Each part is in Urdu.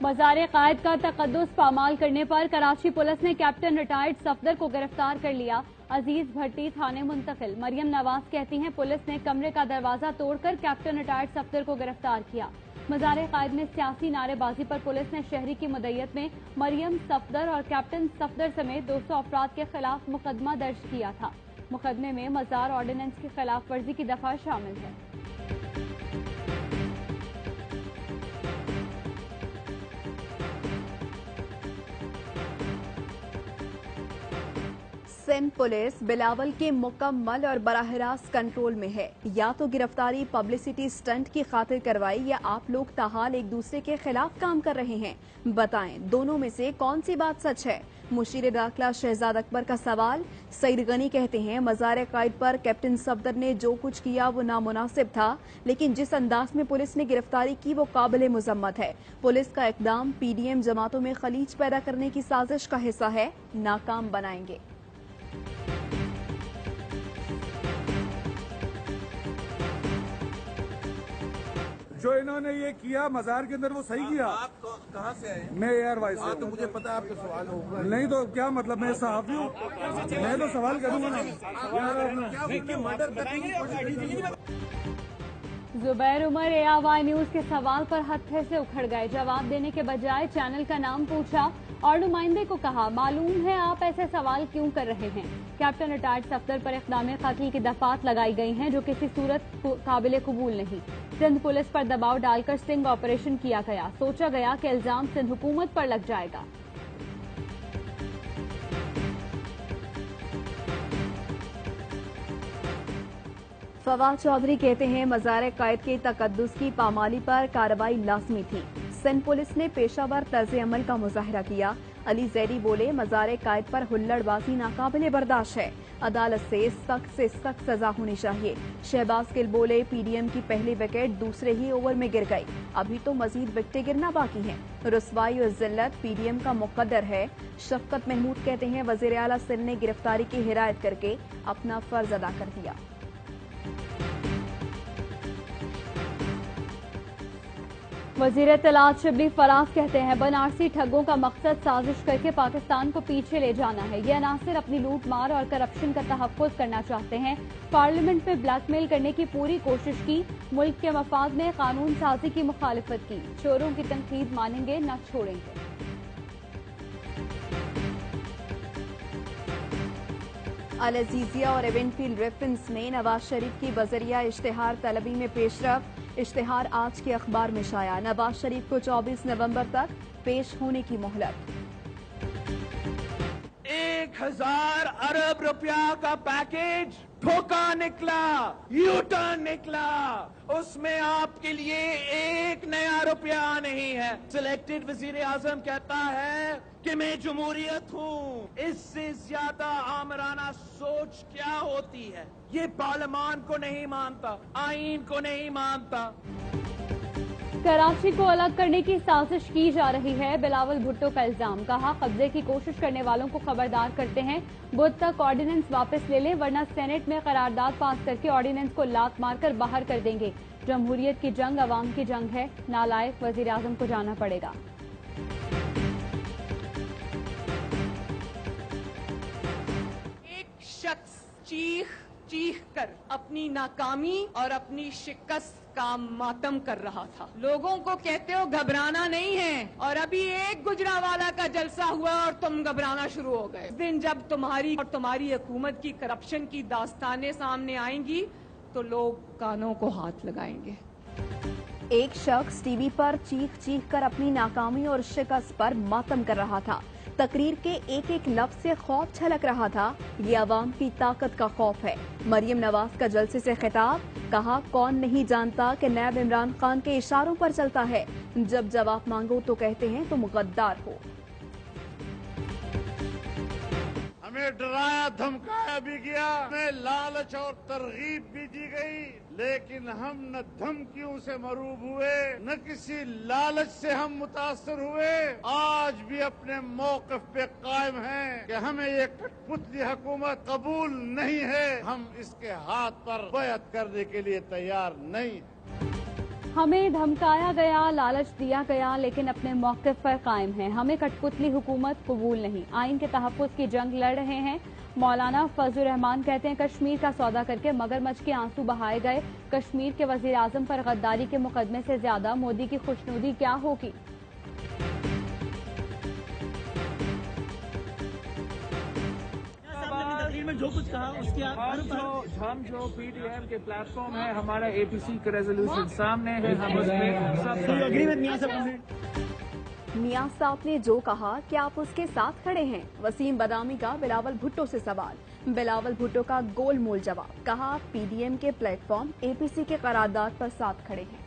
مزار قائد کا تقدس پامال کرنے پر کراچی پولیس نے کیپٹن ریٹائرڈ صفدر کو گرفتار کر لیا. عزیز بھٹی تھانے منتقل. مریم نواز کہتی ہیں پولیس نے کمرے کا دروازہ توڑ کر کیپٹن ریٹائرڈ صفدر کو گرفتار کیا. مزار قائد میں سیاسی نعرے بازی پر پولیس نے شہری کی مدعیت میں مریم صفدر اور کیپٹن صفدر سمیت 200 افراد کے خلاف مقدمہ درج کیا تھا. مقدمے میں مزار آرڈیننس کی خلاف ورزی کی دفعہ شامل ہے. سندھ پولیس بلاول کے مکمل اور براہ راست کنٹرول میں ہے. یا تو گرفتاری پبلسٹی سٹنٹ کی خاطر کروائی یا آپ لوگ تاحال ایک دوسرے کے خلاف کام کر رہے ہیں. بتائیں دونوں میں سے کون سی بات سچ ہے؟ مشیر داخلہ شہزاد اکبر کا سوال. سعید غنی کہتے ہیں مزار قائد پر کیپٹن صفدر نے جو کچھ کیا وہ نامناسب تھا، لیکن جس انداز میں پولیس نے گرفتاری کی وہ قابل مذمت ہے. پولیس کا اقدام پی ڈی ایم جماعتوں میں خلیج پیدا کرنے کی سازش کا حصہ ہے. ناکام بنائیں گے. جو انہوں نے یہ کیا مزار کے اندر وہ صحیح کیا. آپ کہاں سے آئے؟ میں ایئر وائس تو مجھے پتا آپ کا سوال ہوگا. نہیں تو کیا مطلب میں صحافی ہوں، میں تو سوال کروں گا نا. زبیر عمر ARY نیوز کے سوال پر ہتھے سے اکھڑ گئے. جواب دینے کے بجائے چینل کا نام پوچھا اور نمائندے کو کہا معلوم ہے آپ ایسے سوال کیوں کر رہے ہیں. کیپٹن ریٹائرڈ صفدر پر اقدام قتل کی دفعات لگائی گئی ہیں جو کسی صورت قابل قبول نہیں. سندھ پولیس پر دباؤ ڈال کر سٹنگ آپریشن کیا گیا. سوچا گیا کہ الزام سندھ حکومت پر لگ جائے گا. فواد چودھری کہتے ہیں مزار قائد کے تقدس کی پامالی پر کارروائی لازمی تھی. سندھ پولیس نے پیشہ ور طرز عمل کا مظاہرہ کیا. علی زیدی بولے مزار قائد پر ہلڑ بازی ناقابل برداشت ہے. عدالت سے سخت سزا ہونی چاہیے. شہباز گل بولے پی ڈی ایم کی پہلی وکٹ دوسرے ہی اوور میں گر گئی. ابھی تو مزید وکٹیں گرنا باقی ہیں. رسوائی اور ذلت پی ڈی ایم کا مقدر ہے. شفقت محمود کہتے ہیں وزیر اعلیٰ سندھ نے گرفتاری کی ہدایت کر کے اپنا فرض ادا کر دیا. وزیر اطلاعات شبلی فراز کہتے ہیں بنارسی ٹھگوں کا مقصد سازش کر کے پاکستان کو پیچھے لے جانا ہے. یہ عناصر اپنی لوٹ مار اور کرپشن کا تحفظ کرنا چاہتے ہیں. پارلیمنٹ میں بلیک میل کرنے کی پوری کوشش کی. ملک کے مفاد میں قانون سازی کی مخالفت کی. چوروں کی تنقید مانیں گے نہ چھوڑیں گے. العزیزیہ اور ایونٹ فیلڈ ریفرنس میں نواز شریف کی بذریعہ اشتہار طلبی میں پیش رفت. اشتہار آج کے اخبار میں شائع. نواز شریف کو 24 نومبر تک پیش ہونے کی مہلت. 1000 ارب روپیہ کا پیکیج دھوکہ نکلا، یو ٹرن نکلا. اس میں آپ کے لیے 1 نیا روپیہ نہیں ہے. سلیکٹڈ وزیر اعظم کہتا ہے کہ میں جمہوریت ہوں. اس سے زیادہ آمرانہ سوچ کیا ہوتی ہے؟ یہ پارلیمان کو نہیں مانتا، آئین کو نہیں مانتا. کراچی کو الگ کرنے کی سازش کی جا رہی ہے. بلاول بھٹو کا الزام. کہا قبضے کی کوشش کرنے والوں کو خبردار کرتے ہیں بدھ تک آرڈیننس واپس لے لیں ورنہ سینٹ میں قرارداد پاس کر کے آرڈیننس کو لات مار کر باہر کر دیں گے. جمہوریت کی جنگ عوام کی جنگ ہے. نالائق وزیر اعظم کو جانا پڑے گا. ایک شخص چیخ کر اپنی ناکامی اور اپنی شکست کا ماتم کر رہا تھا. لوگوں کو کہتے ہو گھبرانا نہیں ہے اور ابھی ایک گجرانوالہ کا جلسہ ہوا اور تم گھبرانا شروع ہو گئے. اس دن جب تمہاری اور تمہاری حکومت کی کرپشن کی داستانیں سامنے آئیں گی تو لوگ کانوں کو ہاتھ لگائیں گے. ایک شخص ٹی وی پر چیخ کر اپنی ناکامی اور شکست پر ماتم کر رہا تھا. تقریر کے ایک ایک لفظ سے خوف چھلک رہا تھا. یہ عوام کی طاقت کا خوف ہے. مریم نواز کا جلسے سے خطاب. کہا کون نہیں جانتا کہ نیب عمران خان کے اشاروں پر چلتا ہے. جب جواب مانگو تو کہتے ہیں تم غدار ہو. ہمیں ڈرایا دھمکایا بھی گیا، ہمیں لالچ اور ترغیب بھی دی گئی، لیکن ہم نہ دھمکیوں سے مروب ہوئے نہ کسی لالچ سے ہم متاثر ہوئے. آج بھی اپنے موقف پہ قائم ہیں کہ ہمیں یہ کٹ پتلی حکومت قبول نہیں ہے. ہم اس کے ہاتھ پر بیعت کرنے کے لیے تیار نہیں ہیں. ہمیں دھمکایا گیا، لالچ دیا گیا، لیکن اپنے موقف پر قائم ہیں۔ ہمیں کٹپتلی حکومت قبول نہیں، آئین کے تحفظ کی جنگ لڑ رہے ہیں۔ مولانا فضل الرحمان کہتے ہیں کشمیر کا سودا کر کے مگرمچھ کے آنسو بہائے گئے۔ کشمیر کے وزیر اعظم پر غداری کے مقدمے سے زیادہ مودی کی خوشنودی کیا ہوگی؟ جو کچھ کہا اس کی ہم جو پی ٹی ایم کے پلیٹ فارم ہے، ہمارا اے پی سی کا ریزولوشن سامنے ہے، ہم اس میں میاں صاحب نے جو کہا کیا آپ اس کے ساتھ کھڑے ہیں؟ وسیم بادامی کا بلاول بھٹو سے سوال۔ بلاول بھٹو کا گول مول جواب، کہا پی ڈی ایم کے پلیٹ فارم اے پی سی کے قرارداد پر ساتھ کھڑے ہیں۔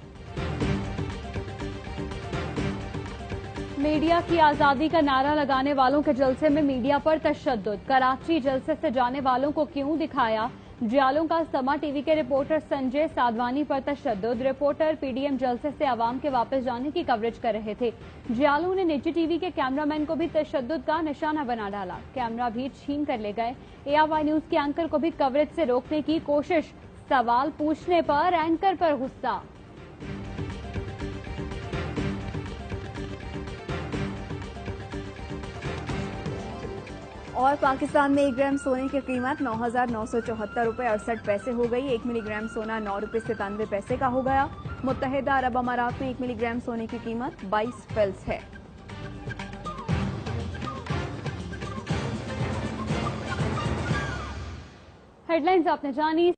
میڈیا کی آزادی کا نعرہ لگانے والوں کے جلسے میں میڈیا پر تشدد، کراچی جلسے سے جانے والوں کو کیوں دکھایا؟ جیالوں کا سما ٹی وی کے رپورٹر سنجے سادوانی پر تشدد، رپورٹر پی ڈی ایم جلسے سے عوام کے واپس جانے کی کوریج کر رہے تھے، جیالوں نے نجی ٹی وی کے کیمرہ مین کو بھی تشدد کا نشانہ بنا ڈالا، کیمرہ بھی چھین کر لے گئے، اے آر وائی نیوز کے اینکر کو بھی کوریج سے روکنے کی کوشش، سوال پوچھنے پر اینکر پر غصہ۔ اور پاکستان میں 1 گرام سونے کی قیمت 9,974 روپے 68 پیسے ہو گئی۔ 1 ملی گرام سونا 9 روپے 97 پیسے کا ہو گیا۔ متحدہ عرب امارات میں 1 ملی گرام سونے کی قیمت 22 فلس ہے۔ ہیڈ لائنز آپ نے جانی۔